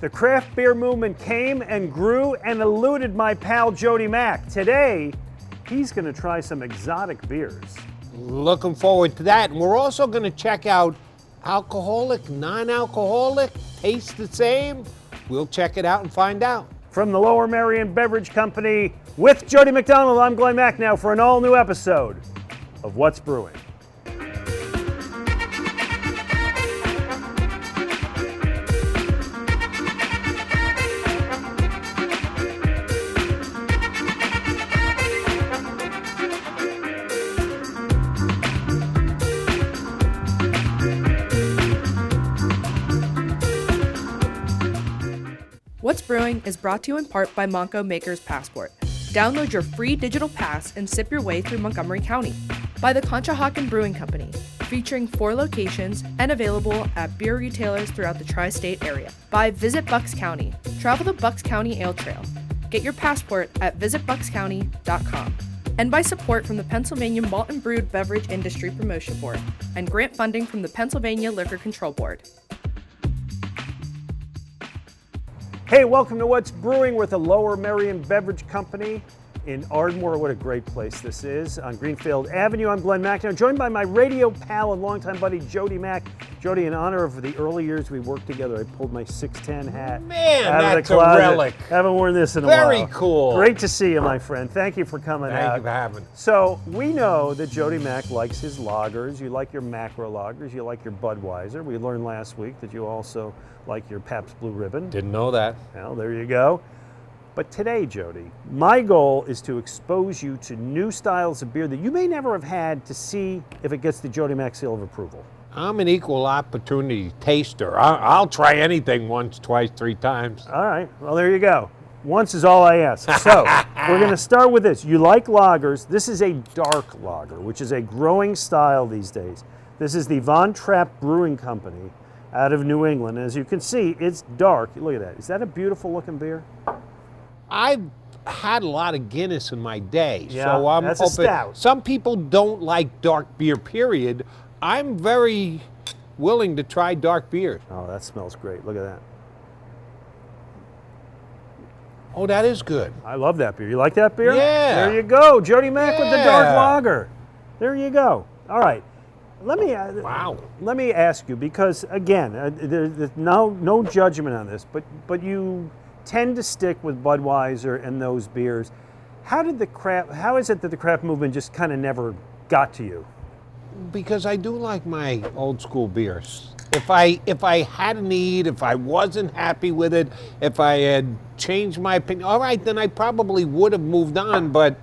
The craft beer movement came and grew and eluded my pal Jody Mack. Today, he's going to try some exotic beers. Looking forward to that. And we're also going to check out alcoholic, non-alcoholic, taste the same. We'll check it out and find out. From the Lower Merion Beverage Company, with Jody McDonald, I'm Glen Macnow for an all-new episode of What's Brewing. What's Brewing is brought to you in part by Monco Maker's Passport. Download your free digital pass and sip your way through Montgomery County. By the Conshohocken Brewing Company, featuring 4 locations and available at beer retailers throughout the tri-state area. By Visit Bucks County. Travel the Bucks County Ale Trail. Get your passport at visitbuckscounty.com. And by support from the Pennsylvania Malt and Brewed Beverage Industry Promotion Board and grant funding from the Pennsylvania Liquor Control Board. Hey, welcome to What's Brewing with the Lower Merion Beverage Company in Ardmore. What a great place this is on Greenfield Avenue. I'm Glen Macnow, joined by my radio pal and longtime buddy Jody Mack. Jody, in honor of the early years we worked together, I pulled my 610 hat out of the closet. A relic. Haven't worn this in a while. Very cool. Great to see you, my friend. Thank you for coming out. Thank you for having me. So we know that Jody Mack likes his lagers. You like your macro lagers. You like your Budweiser. We learned last week that you also like your Pabst Blue Ribbon. Didn't know that. Well, there you go. But today, Jody, my goal is to expose you to new styles of beer that you may never have had to see if it gets the Jody Mack seal of approval. I'm an equal opportunity taster. I'll try anything once, twice, 3 times. All right. Well, there you go. Once is all I ask. So we're going to start with this. You like lagers. This is a dark lager, which is a growing style these days. This is the Von Trapp Brewing Company out of New England. As you can see, it's dark. Look at that. Is that a beautiful looking beer? I've had a lot of Guinness in my day, Yeah, so I'm that's a hoping. stout. Some people don't like dark beer, period. I'm very willing to try dark beers. Oh, that smells great. Look at that. Oh, that is good. I love that beer. You like that beer? Yeah. There you go. Jody Mack with the dark Yeah. lager. There you go. All right. Let me Wow. Let me ask you, because again, there's no judgment on this, but you tend to stick with Budweiser and those beers. How is it that the craft movement just kind of never got to you? Because I do like my old school beers. If I had a need, if I wasn't happy with it, if I had changed my opinion, all right, then I probably would have moved on, but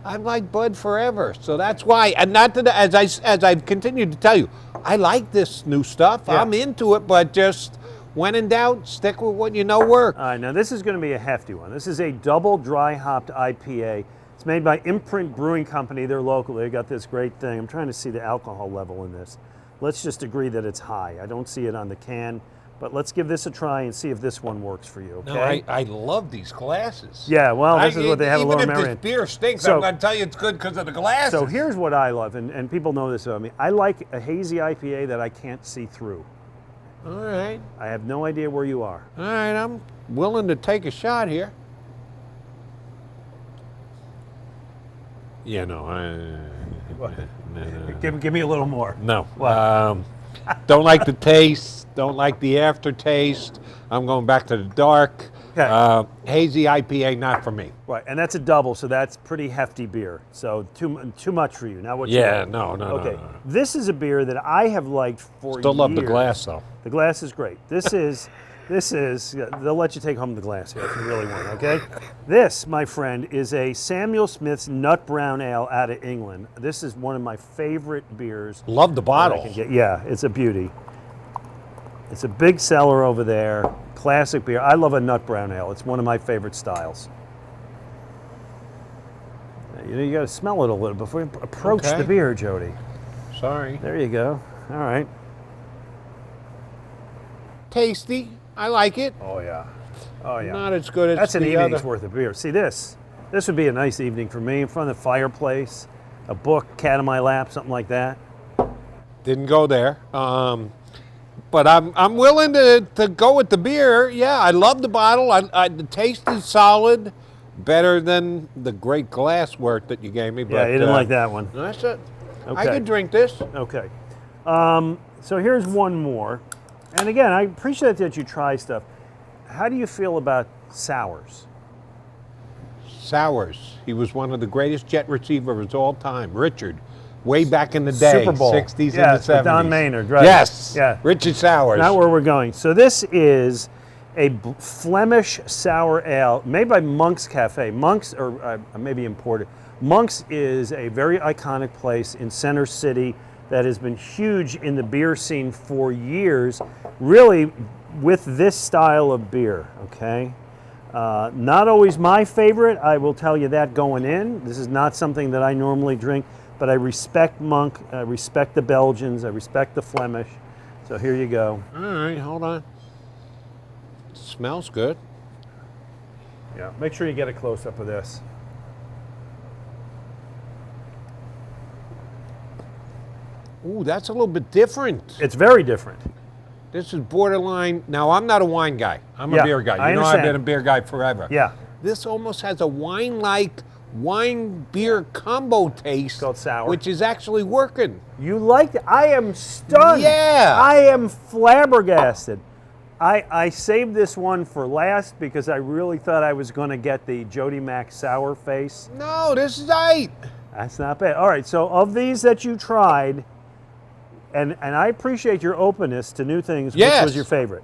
I've liked Bud forever. So that's why, and not that, as I've continued to tell you, I like this new stuff. Yeah. I'm into it, but just when in doubt, stick with what you know works. All right, now this is going to be a hefty one. This is a double dry hopped IPA. It's made by Imprint Brewing Company. They're local. They got this great thing. I'm trying to see the alcohol level in this. Let's just agree that it's high. I don't see it on the can, but let's give this a try and see if this one works for you, okay? No, I love these glasses. Yeah, well, this is what they have at Lower Even if Merion. this beer stinks, So- I'm going to tell you it's good because of the glasses. So here's what I love, and people know this about me. I like a hazy IPA that I can't see through. All right. I have no idea where you are. All right, I'm willing to take a shot here. Yeah, no, Give me a little more. no. What? Don't like the taste. Don't like the aftertaste. I'm going back to the dark. Okay. Hazy IPA, not for me. Right, and that's a double, so that's pretty hefty beer. So too much for you. Now what? Yeah, you no. Okay, this is a beer that I have liked for years. Still love the glass though. The glass is great. This is, they'll let you take home the glass here if you really want, okay? This, my friend, is a Samuel Smith's Nut Brown Ale out of England. This is one of my favorite beers. Love the that I bottle. can get. Yeah, it's a beauty. It's a big seller over there. Classic beer. I love a Nut Brown Ale. It's one of my favorite styles. You got to smell it a little before you approach Okay. the beer, Jody. Sorry. There you go. All right. Tasty. I like it. Oh yeah. Oh yeah. Not as good as That's an the evening's other. worth of beer. See this would be a nice evening for me in front of the fireplace, a book, cat in my lap, something like that. Didn't go there. But I'm willing to go with the beer. Yeah, I love the bottle. The taste is solid. Better than the great glass work that you gave me. But, Yeah, you didn't like that one. That's it. Okay. I could drink this. Okay. So here's one more. And again, I appreciate that you try stuff. How do you feel about sours? Sours. He was one of the greatest jet receivers of all time. Richard. Way back in the day. Super Bowl. 60s Yeah, and the 70s. Don Maynard, right? Yes. Yeah. Richard Sours. Not where we're going. So this is a Flemish sour ale made by Monk's Cafe. Monk's, or maybe imported. Monk's is a very iconic place in Center City that has been huge in the beer scene for years, really with this style of beer, okay? Not always my favorite, I will tell you that going in. This is not something that I normally drink, but I respect Monk, I respect the Belgians, I respect the Flemish. So here you go. All right, hold on. Smells good. Yeah, make sure you get a close-up of this. Ooh, that's a little bit different. It's very different. This is borderline. Now, I'm not a wine guy. I'm Yeah, a beer guy. I You know, I've understand. been a beer guy forever. Yeah. This almost has a wine-like wine-beer combo taste. called sour. Which is actually working. You liked it. I am stunned. Yeah. I am flabbergasted. I saved this one for last because I really thought I was going to get the Jody Mac sour face. No, this is right. That's not bad. All right, so of these that you tried, and I appreciate your openness to new things, Yes. which was your favorite?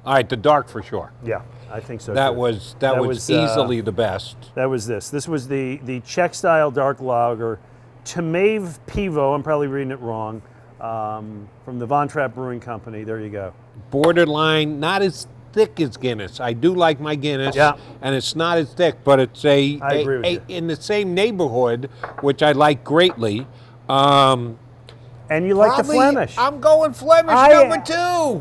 All right, the dark for sure. Yeah, I think so That too. was was, easily the best. That was this. This was the Czech style dark lager, Tmave Pivo. I'm probably reading it wrong. From the Von Trapp Brewing Company. There you go. Borderline, not as thick as Guinness. I do like my Guinness, Yeah. and it's not as thick, but it's I agree with you. in the same neighborhood, which I like greatly. And you like the Probably, Flemish. I'm going Flemish I- number 2.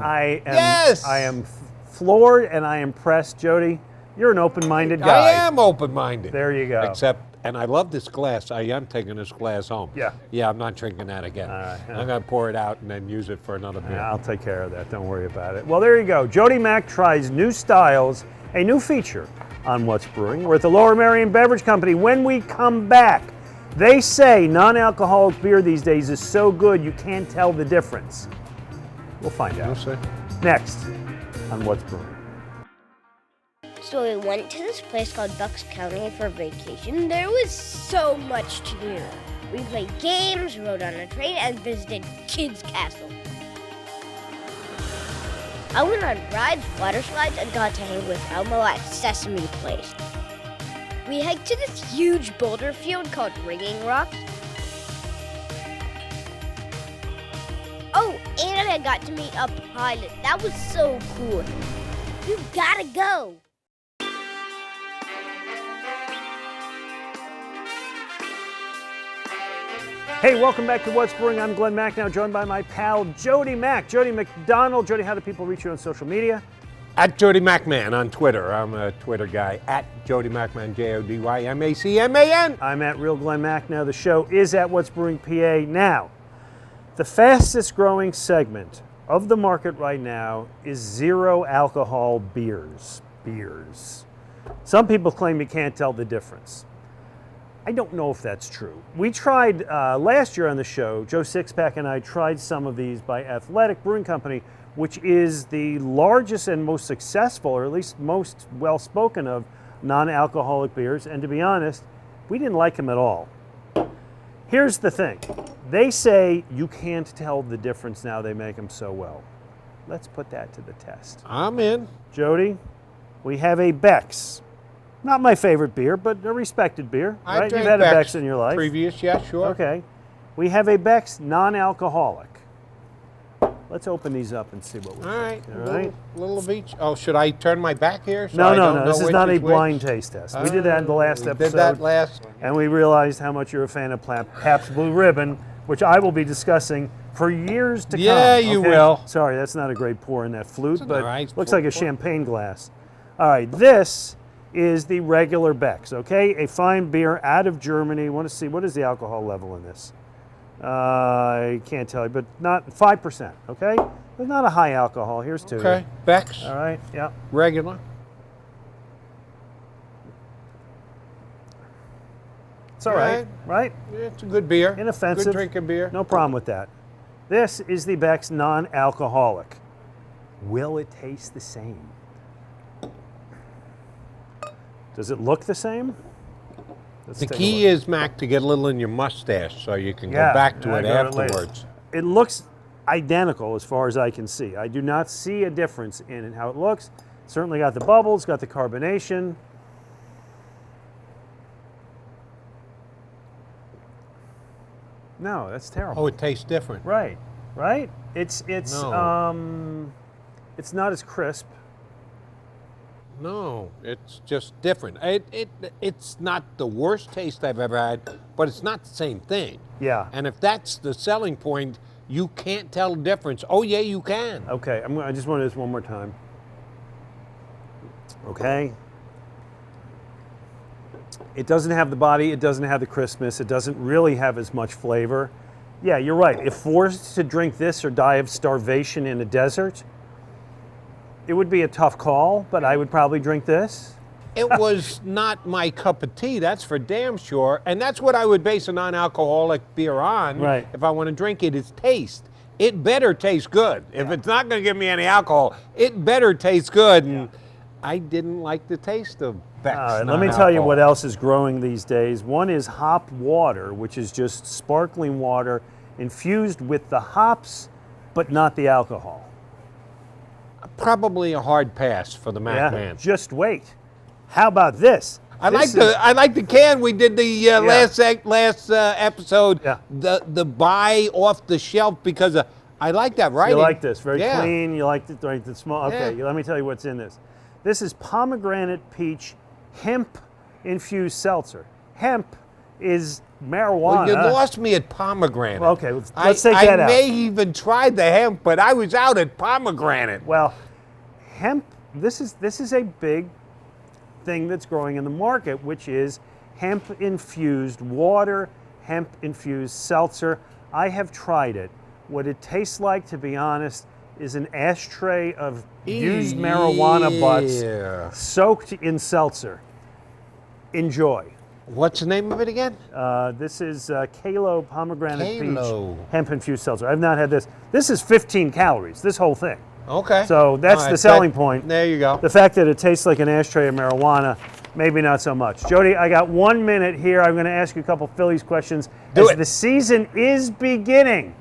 I am. Yes. I am floored and I am impressed, Jody. You're an open-minded guy. I am open-minded. There you go. Except, and I love this glass. I am taking this glass home. Yeah. Yeah, I'm not drinking that again. right, yeah. I'm going to pour it out and then use it for another beer. Yeah, I'll take care of that. Don't worry about it. Well, there you go. Jody Mac tries new styles, a new feature on What's Brewing. We're at the Lower Merion Beverage Company. When we come back, they say non-alcoholic beer these days is so good you can't tell the difference. We'll find out. We'll see. Next on What's Brewing. So we went to this place called Bucks County for vacation. There was so much to do. We played games, rode on a train, and visited Kids Castle. I went on rides, water slides, and got to hang with Elmo at Sesame Place. We hiked to this huge boulder field called Ringing Rocks. Oh, and I got to meet a pilot. That was so cool. You gotta go. Hey, welcome back to What's Brewing. I'm Glen Macnow, joined by my pal Jody Mac. Jody McDonald. Jody, how do people reach you on social media? At Jody Macman on Twitter. I'm a Twitter guy. At Jody Macman, JodyMacman. I'm at Real Glen Macnow. The show is at What's Brewing PA. Now, the fastest growing segment of the market right now is zero alcohol beers. Some people claim you can't tell the difference. I don't know if that's true. We tried last year on the show, Joe Sixpack and I tried some of these by Athletic Brewing Company, which is the largest and most successful, or at least most well-spoken of, non-alcoholic beers. And to be honest, we didn't like them at all. Here's the thing. They say you can't tell the difference now, they make them so well. Let's put that to the test. I'm in. Jody, we have a Beck's. Not my favorite beer, but a respected beer, I right? drank You've had a Beck's Beck's in your life. Previous, yeah, sure. Okay. We have a Beck's non-alcoholic. Let's open these up and see what we All right. All right. Little of each. Oh, should I turn my back here? So No, I no, don't no. know This is which not a which? blind taste test. We did that in the last We episode. did that last. And we realized how much you're a fan of Pabst Blue Ribbon, which I will be discussing for years to come. Yeah, you will. Sorry, that's not a great pour in that flute, but all right. looks Pour, like a pour. champagne glass. All right, this is the regular Beck's, okay? A fine beer out of Germany. Want to see, what is the alcohol level in this? I can't tell you, but not 5%, okay? There's not a high alcohol. Here's to Okay. you. Beck's. All right. Yeah. Regular. It's all right. Right? Yeah, it's a good beer. Inoffensive. Good drinking beer. No problem with that. This is the Beck's non-alcoholic. Will it taste the same? Does it look the same? Let's The take a key look. is, Mac, to get a little in your mustache so you can Yeah, go back to I it got it later. afterwards. It looks identical as far as I can see. I do not see a difference in how it looks. Certainly got the bubbles, got the carbonation. No, that's terrible. Oh, it tastes different. Right, right. It's No. it's not as crisp. No, it's just different. It's not the worst taste I've ever had, but it's not the same thing. Yeah. And if that's the selling point, you can't tell the difference. Oh, yeah, you can. Okay, I just want to do this one more time. Okay. It doesn't have the body, it doesn't have the crispness, it doesn't really have as much flavor. Yeah, you're right. If forced to drink this or die of starvation in a desert, it would be a tough call, but I would probably drink this. It was not my cup of tea, that's for damn sure. And that's what I would base a non-alcoholic beer on. Right. If I want to drink it, is taste. It better taste good. If it's not going to give me any alcohol, it better taste good. And I didn't like the taste of Beck's. All right, let me tell you non-alcohol. what else is growing these days. One is hop water, which is just sparkling water infused with the hops, but not the alcohol. Probably a hard pass for the Mac man. Just wait. How about this? I This like the can. We did the last episode. Yeah. The buy off the shelf because I like that writing. You like this? Very Yeah. clean. You like the, right, the small. Okay, Yeah. let me tell you what's in this. This is pomegranate peach hemp infused seltzer. Hemp is marijuana. Well, you lost me at pomegranate. Well, okay, let's take that I out. may even tried the hemp, but I was out at pomegranate. Well, hemp. This is a big thing that's growing in the market, which is hemp infused water, hemp infused seltzer. I have tried it. What it tastes like, to be honest, is an ashtray of used marijuana butts soaked in seltzer. Enjoy. What's the name of it again? This is Kalo pomegranate Kalo. peach hemp infused seltzer. I've not had this. This is 15 calories, this whole thing. Okay. So that's All right, the selling point. There you go. The fact that it tastes like an ashtray of marijuana, maybe not so much. Jody, I got 1 minute here. I'm going to ask you a couple Phillies questions. Do As it. the season is beginning,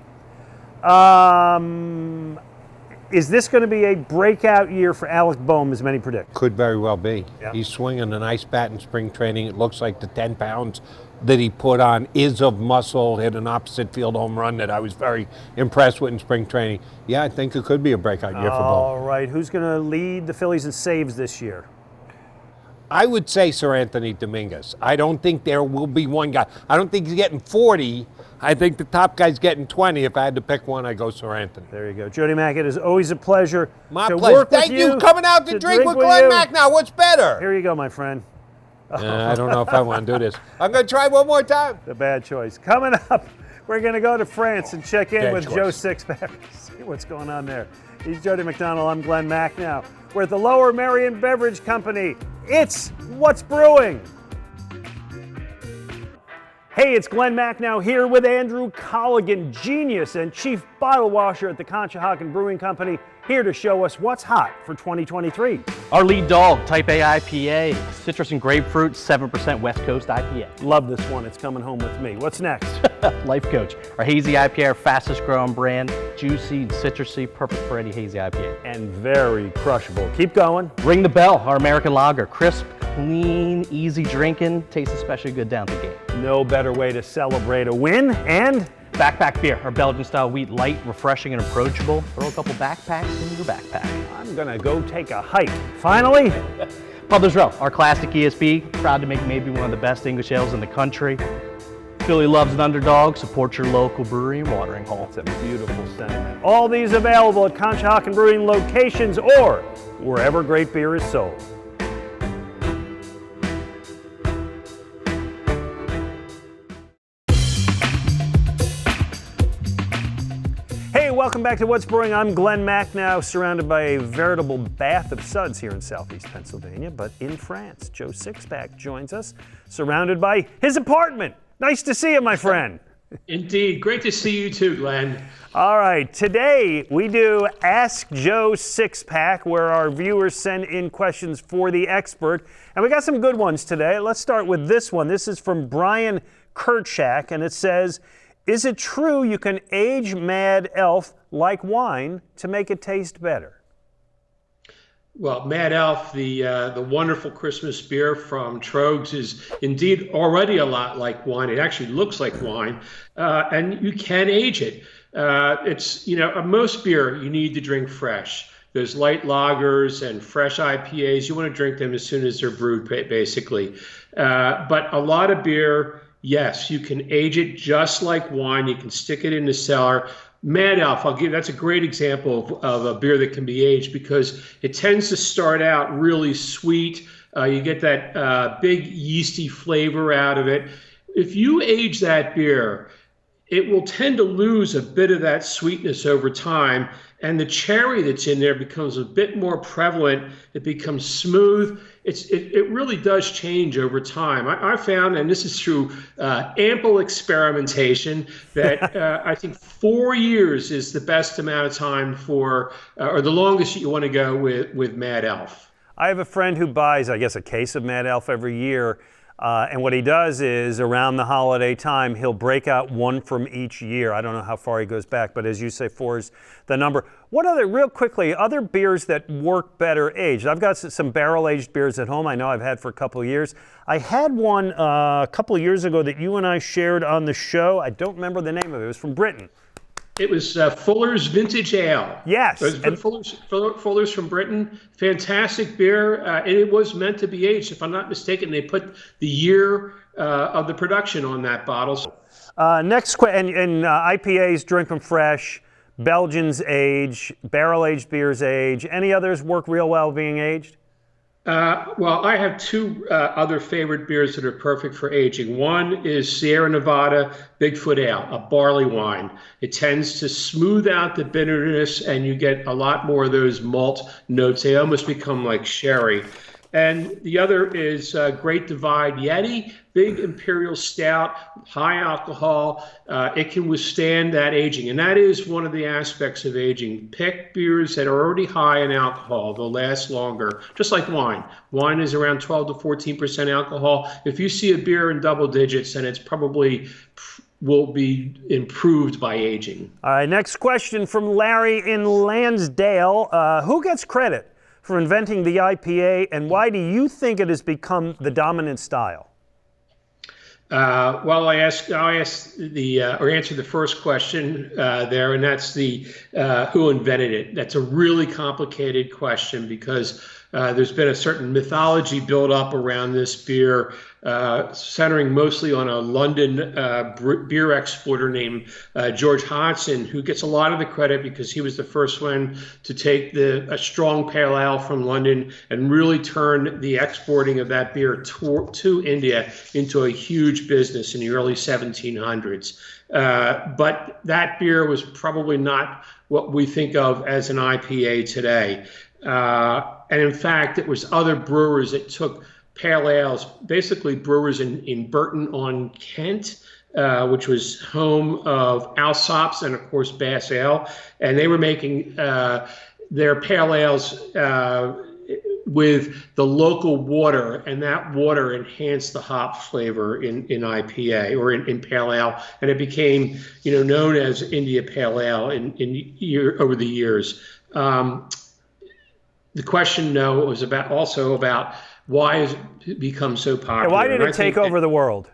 is this going to be a breakout year for Alec Boehm, as many predict? Could very well be. Yeah. He's swinging a nice bat in spring training. It looks like the 10 pounds that he put on is of muscle, hit an opposite field home run that I was very impressed with in spring training. Yeah, I think it could be a breakout year for Boehm. All right. Who's going to lead the Phillies in saves this year? I would say Sir Anthony Dominguez. I don't think there will be one guy. I don't think he's getting 40. I think the top guy's getting 20. If I had to pick one, I'd go Sir Anthony. There you go. Jody Mack, it is always a pleasure My to pleasure. work with Thank you coming out to drink with Glen you. Macnow. What's better? Here you go, my friend. I don't know if I want to do this. I'm going to try one more time. The bad choice. Coming up, we're going to go to France and check in Bad with choice. Joe Sixpack. See what's going on there. He's Jody McDonald. I'm Glen Macnow. We're at the Lower Merion Beverage Company. It's What's Brewing. Hey, it's Glen Macnow here with Andrew Colligan, genius and chief bottle washer at the Conshohocken Brewing Company, here to show us what's hot for 2023. Our lead dog, Type A IPA, citrus and grapefruit, 7% West Coast IPA. Love this one. It's coming home with me. What's next? Life Coach, our hazy IPA, our fastest growing brand, juicy and citrusy, perfect for any hazy IPA. And very crushable. Keep going. Ring the Bell, our American lager, crisp, clean, easy drinking, tastes especially good down the gate. No better way to celebrate a win. And Backpack beer, our Belgian style wheat, light, refreshing, and approachable. Throw a couple backpacks in your backpack. I'm gonna go take a hike. Finally, Publer's Row, our classic ESB, proud to make maybe one of the best English ales in the country. Philly loves an underdog, support your local brewery and watering hole. it's a beautiful sentiment. All these available at Conshohocken Brewing locations or wherever great beer is sold. Hey, welcome welcome back to What's Brewing. I'm Glen Macnow, surrounded by a veritable bath of suds here in southeast Pennsylvania, but in France. Joe Sixpack joins us, surrounded by his apartment. Nice to see you, my friend. Indeed. Great to see you too, Glenn. All right, today we do Ask Joe Sixpack, where our viewers send in questions for the expert. And we got some good ones today. Let's start with this one. This is from Brian Kerchak, and it says, is it true you can age Mad Elf like wine to make it taste better? Well, Mad Elf, the wonderful Christmas beer from Trogs, is indeed already a lot like wine. It actually looks like wine, and you can age it. It's, most beer you need to drink fresh. Those light lagers and fresh IPAs, you want to drink them as soon as they're brewed, basically. But a lot of beer, yes, you can age it just like wine. You can stick it in the cellar. Mad Elf, that's a great example of a beer that can be aged because it tends to start out really sweet. You get that big yeasty flavor out of it. If you age that beer, it will tend to lose a bit of that sweetness over time, and the cherry that's in there becomes a bit more prevalent. It becomes smooth. It really does change over time. I found, and this is through ample experimentation, that I think 4 years is the best amount of time for, or the longest you want to go with Mad Elf. I have a friend who buys, I guess, a case of Mad Elf every year. And what he does is around the holiday time, he'll break out one from each year. I don't know how far he goes back, but as you say, 4 is the number. What real quickly, other beers that work better aged? I've got some barrel-aged beers at home I know I've had for a couple of years. I had one a couple of years ago that you and I shared on the show. I don't remember the name of it. It was from Britain. It was Fuller's Vintage Ale. Yes. Fuller's from Britain. Fantastic beer. And it was meant to be aged. If I'm not mistaken, they put the year of the production on that bottle. Next question, and IPAs, drink them fresh. Belgians age. Barrel-aged beers age. Any others work real well being aged? Well, I have two other favorite beers that are perfect for aging. One is Sierra Nevada Bigfoot Ale, a barley wine. It tends to smooth out the bitterness, and you get a lot more of those malt notes. They almost become like sherry. And the other is Great Divide Yeti, big imperial stout, high alcohol. It can withstand that aging. And that is one of the aspects of aging. Pick beers that are already high in alcohol. They'll last longer, just like wine. Wine is around 12 to 14% alcohol. If you see a beer in double digits, then it's probably will be improved by aging. All right, next question from Larry in Lansdale. Who gets credit for inventing the IPA, and why do you think it has become the dominant style? Well, I'll answer the first question there, and that's the who invented it. That's a really complicated question because there's been a certain mythology built up around this beer, centering mostly on a London beer exporter named George Hodgson, who gets a lot of the credit because he was the first one to take a strong pale ale from London and really turn the exporting of that beer to India into a huge business in the early 1700s. But that beer was probably not what we think of as an IPA today. And in fact, it was other brewers that took pale ales, basically brewers in Burton-on-Kent, which was home of Alsops and, of course, Bass Ale. And they were making their pale ales with the local water, and that water enhanced the hop flavor in IPA or in pale ale. And it became, known as India Pale Ale over the years. The question, was about why has it become so popular? And why did it take over the world?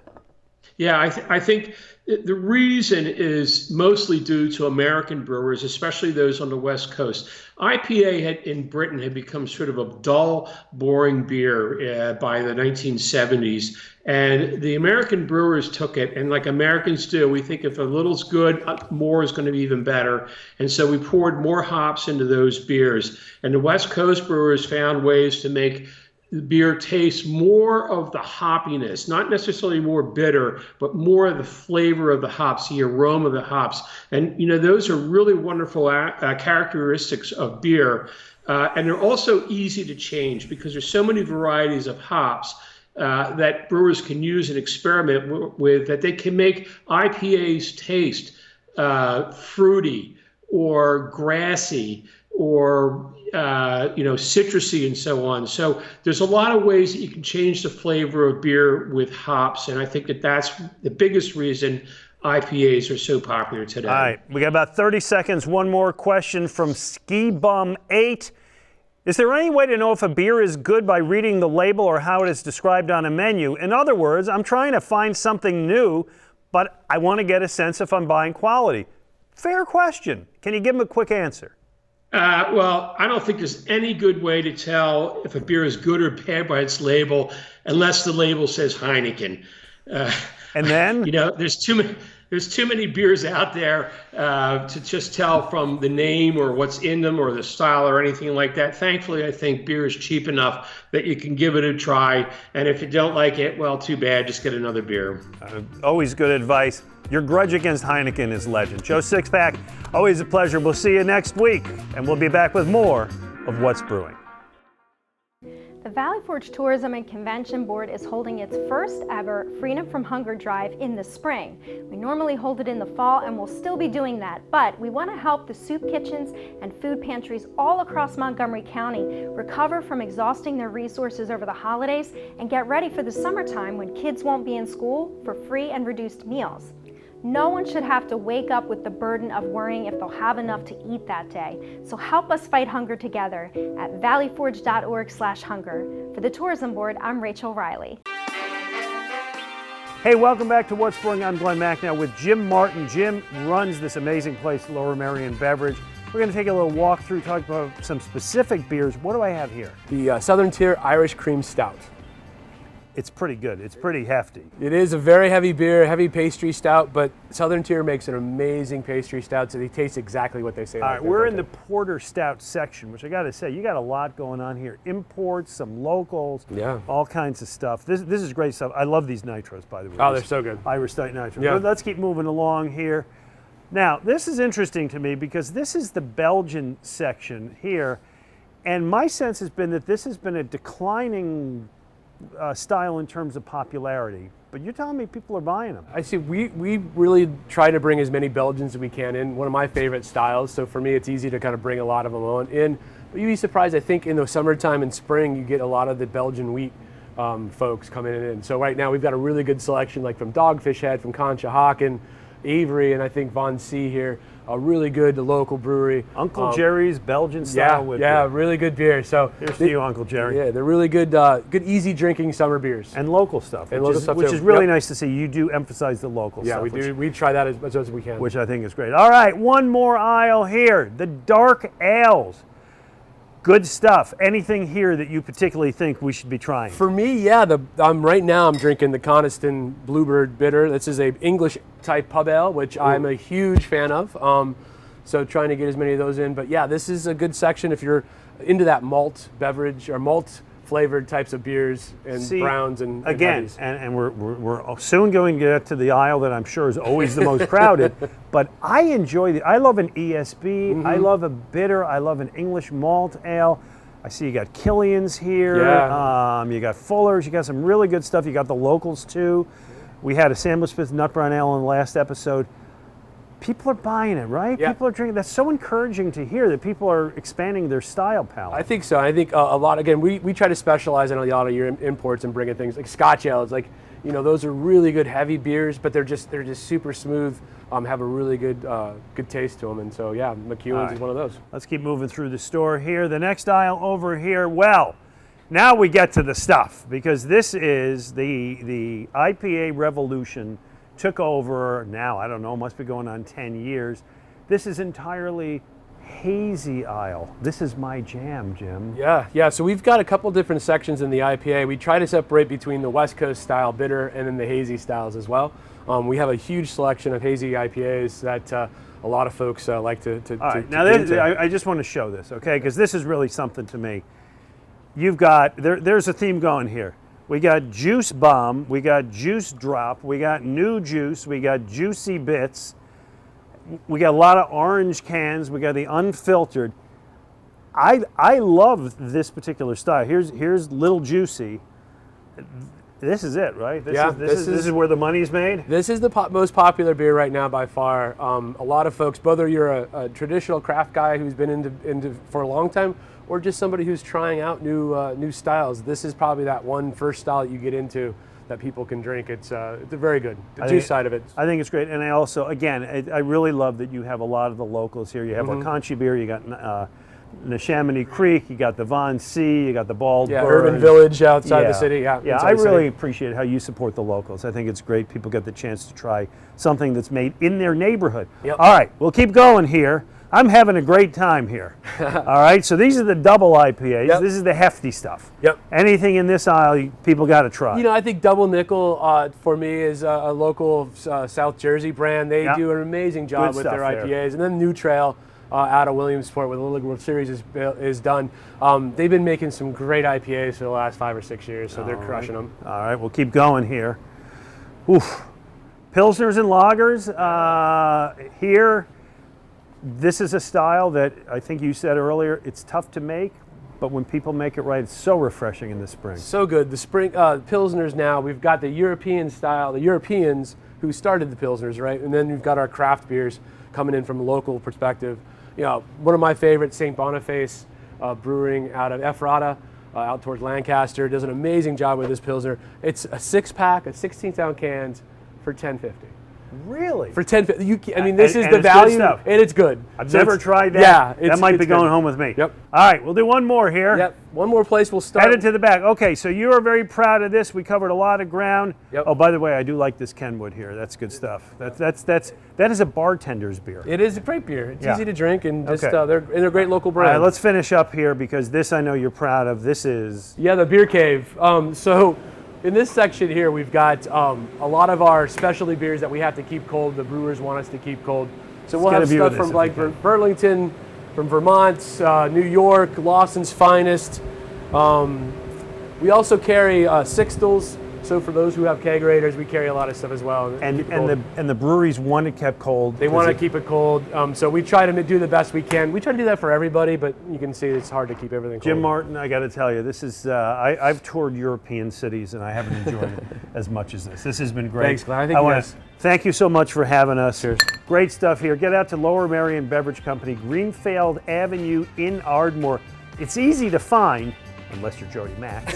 Yeah, I think the reason is mostly due to American brewers, especially those on the West Coast. IPA in Britain had become sort of a dull, boring beer by the 1970s. And the American brewers took it, and like Americans do, we think if a little's good, more is going to be even better. And so we poured more hops into those beers. And the West Coast brewers found ways to make the beer tastes more of the hoppiness, not necessarily more bitter, but more of the flavor of the hops, the aroma of the hops. And, those are really wonderful characteristics of beer. And they're also easy to change because there's so many varieties of hops that brewers can use and experiment with, that they can make IPAs taste fruity or grassy or citrusy and so on. So there's a lot of ways that you can change the flavor of beer with hops, and I think that that's the biggest reason IPAs are so popular today. All right, we got about 30 seconds. One more question from Ski Bum 8. Is there any way to know if a beer is good by reading the label or how it is described on a menu? In other words, I'm trying to find something new, but I want to get a sense if I'm buying quality. Fair question. Can you give him a quick answer? Well, I don't think there's any good way to tell if a beer is good or bad by its label, unless the label says Heineken. And then? There's too many beers out there to just tell from the name or what's in them or the style or anything like that. Thankfully, I think beer is cheap enough that you can give it a try. And if you don't like it, well, too bad. Just get another beer. Always good advice. Your grudge against Heineken is legend. Joe Sixpack, always a pleasure. We'll see you next week, and we'll be back with more of What's Brewing. The Valley Forge Tourism and Convention Board is holding its first ever Freedom from Hunger Drive in the spring. We normally hold it in the fall, and we'll still be doing that, but we want to help the soup kitchens and food pantries all across Montgomery County recover from exhausting their resources over the holidays and get ready for the summertime when kids won't be in school for free and reduced meals. No one should have to wake up with the burden of worrying if they'll have enough to eat that day. So help us fight hunger together at valleyforge.org/hunger. For the Tourism Board, I'm Rachel Riley. Hey, welcome back to What's Brewing. I'm Glen Macnow with Jim Martin. Jim runs this amazing place, Lower Merion Beverage. We're going to take a little walk through, talk about some specific beers. What do I have here? The Southern Tier Irish Cream Stout. It's pretty good. It's pretty hefty. It is a very heavy beer, heavy pastry stout, but Southern Tier makes an amazing pastry stout, so they taste exactly what they say. All right, we're in the porter stout section, which I got to say, you got a lot going on here. Imports, some locals, all kinds of stuff. This is great stuff. I love these nitros, by the way. Oh, they're so good. Irish Stout nitros. Yeah. But let's keep moving along here. Now, this is interesting to me because this is the Belgian section here, and my sense has been that this has been a declining style in terms of popularity, but you're telling me people are buying them. I see. We really try to bring as many Belgians as we can in. One of my favorite styles, so for me it's easy to kind of bring a lot of them in. But you'd be surprised, I think in the summertime and spring you get a lot of the Belgian wheat folks coming in. So right now we've got a really good selection, like from Dogfish Head, from Conshohocken, Avery, and I think Von C here. A really good local brewery. Uncle Jerry's Belgian style whipped beer. beer. Really good beer. So here's to you, Uncle Jerry. Yeah, they're really good, good easy drinking summer beers. And local stuff, which is really nice to see. You do emphasize the local stuff. Yeah, we do. We try that as much as we can. Which I think is great. All right, one more aisle here. The dark ales. Good stuff. Anything here that you particularly think we should be trying? For me, yeah. Right now I'm drinking the Coniston Bluebird Bitter. This is a English type pub ale, which I'm a huge fan of. So trying to get as many of those in. But yeah, this is a good section if you're into that malt beverage or malt flavored types of beers and browns and again, and we're soon going to get to the aisle that I'm sure is always the most crowded. But I enjoy I love an ESB. I love a bitter. I love an English malt ale. I see you got Killian's here. Yeah. You got Fuller's. You got some really good stuff. You got the locals too. We had a Samuel Smith Nut Brown Ale in the last episode. People are buying it, right? Yeah. People are drinking. That's so encouraging to hear that people are expanding their style palette. I think so. I think a lot, again, we try to specialize in a lot of your imports and bringing things like Scotch ales. Like, those are really good heavy beers, but they're just super smooth, have a really good taste to them. And so, yeah, McEwen's is one of those. Let's keep moving through the store here. The next aisle over here, well, now we get to the stuff, because this is the IPA revolution. Took over now, I don't know, must be going on 10 years. This is entirely hazy aisle. This is my jam, Jim. Yeah, so we've got a couple different sections in the IPA. We try to separate between the West Coast style bitter and then the hazy styles as well. We have a huge selection of hazy IPAs that a lot of folks like to All right, now I just want to show this, okay, because this is really something to me. you've got, there's a theme going here. We got Juice Bomb, we got Juice Drop, we got New Juice, we got Juicy Bits, we got a lot of orange cans, we got the unfiltered. I love this particular style. Here's Little Juicy. This is it, right? This is where the money's made? This is the most popular beer right now by far. A lot of folks, whether you're a traditional craft guy who's been into for a long time, or just somebody who's trying out new styles, this is probably that one first style that you get into that people can drink. It's very good. The juice side of it. I think it's great. And I also, again, I really love that you have a lot of the locals here. You have Wakanchi beer, you got Neshaminy Creek, you got the Von C, you got the Bald Bird. Urban Village outside the city. Yeah, I really appreciate how you support the locals. I think it's great. People get the chance to try something that's made in their neighborhood. Yep. All right, we'll keep going here. I'm having a great time here. All right, so these are the double IPAs. Yep. This is the hefty stuff. Yep. Anything in this aisle, people got to try. You know, I think Double Nickel for me is a local South Jersey brand. They do an amazing job with their IPAs. And then New Trail out of Williamsport, where the Little World Series is done. They've been making some great IPAs for the last 5 or 6 years, so they're crushing them. All right, we'll keep going here. Oof. Pilsners and lagers here. This is a style that I think you said earlier, it's tough to make, but when people make it right, it's so refreshing in the spring. So good. The spring Pilsners now, we've got the European style, the Europeans who started the Pilsners, right? And then we've got our craft beers coming in from a local perspective. You know, one of my favorites, St. Boniface Brewing out of Ephrata, out towards Lancaster, does an amazing job with this Pilsner. It's a 6-pack, a 16-ounce cans for $10.50. Really? For $10.50. I mean, this is the value, and it's good. I've never tried that. Yeah, that might be going home with me. Yep. All right, we'll do one more here. Yep. One more place. We'll start. Headed to the back. Okay, so you are very proud of this. We covered a lot of ground. Yep. Oh, by the way, I do like this Kenwood here. That's good stuff. That is a bartender's beer. It is a great beer. It's easy to drink, and just they're a great local brand. All right, let's finish up here because this I know you're proud of. This is the Beer Cave. So in this section here, we've got a lot of our specialty beers that we have to keep cold. The brewers want us to keep cold. So we'll have stuff from like Burlington, from Vermont, New York, Lawson's Finest. We also carry Sixtels. So for those who have kegerators, we carry a lot of stuff as well. And the breweries want it kept cold. They want to keep it cold. So we try to do the best we can. We try to do that for everybody, but you can see it's hard to keep everything cold. Jim Martin, I got to tell you, this is I've toured European cities and I haven't enjoyed it as much as this. This has been great. Thanks, Glenn. I want to thank you so much for having us. Cheers. Great stuff here. Get out to Lower Merion Beverage Company, Greenfield Avenue in Ardmore. It's easy to find, unless you're Jody Mack.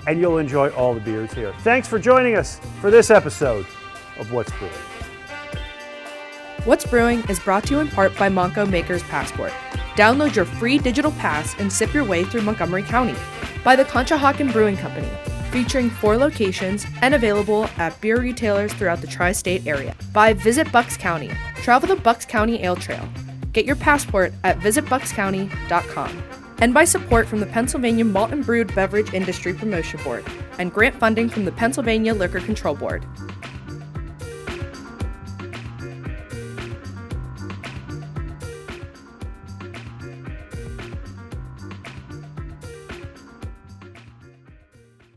And you'll enjoy all the beers here. Thanks for joining us for this episode of What's Brewing. What's Brewing is brought to you in part by Monco Maker's Passport. Download your free digital pass and sip your way through Montgomery County. By the Conshohocken Brewing Company, featuring 4 locations and available at beer retailers throughout the tri-state area. By Visit Bucks County. Travel the Bucks County Ale Trail. Get your passport at visitbuckscounty.com. And by support from the Pennsylvania Malt and Brewed Beverage Industry Promotion Board and grant funding from the Pennsylvania Liquor Control Board.